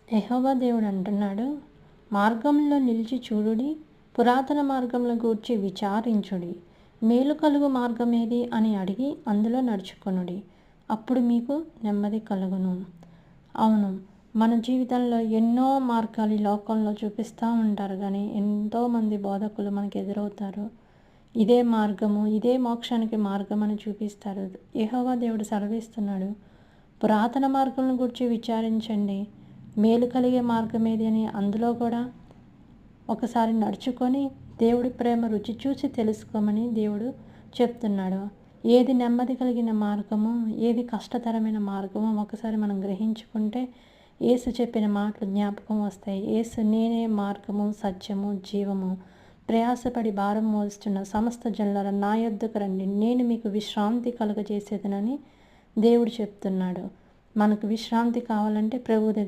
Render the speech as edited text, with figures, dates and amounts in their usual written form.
యెహోవా దేవుడు అంటున్నాడు, మార్గంలో నిలిచి చూడుడి, పురాతన మార్గంలో గూర్చి విచారించుడి, మేలు కలుగు మార్గం ఏది అని అడిగి అందులో నడుచుకొనుడి, అప్పుడు మీకు నెమ్మది కలుగును. అవును, మన జీవితంలో ఎన్నో మార్గాలు ఈ లోకంలో చూపిస్తూ ఉంటారు, కానీ ఎంతోమంది బోధకులు మనకు ఎదురవుతారు. ఇదే మార్గము, ఇదే మోక్షానికి మార్గం అని చూపిస్తారు. యెహోవా దేవుడు సెలవిస్తున్నాడు, పురాతన మార్గం గురించి విచారించండి, మేలు కలిగే మార్గం ఏది అని అందులో కూడా ఒకసారి నడుచుకొని దేవుడి ప్రేమ రుచి చూసి తెలుసుకోమని దేవుడు చెప్తున్నాడు. ఏది నెమ్మది కలిగిన మార్గము, ఏది కష్టతరమైన మార్గమో ఒకసారి మనం గ్రహించుకుంటే యేసు చెప్పిన మాటలు జ్ఞాపకం వస్తాయి. యేసు నేనే మార్గము, సత్యము, జీవము, ప్రయాసపడి భారం మోస్తున్న సమస్త జనులారా నా యొద్దకు రండి, నేను మీకు విశ్రాంతి కలుగజేసేదనని దేవుడు చెప్తున్నాడు. మనకు విశ్రాంతి కావాలంటే ప్రభువు దగ్గర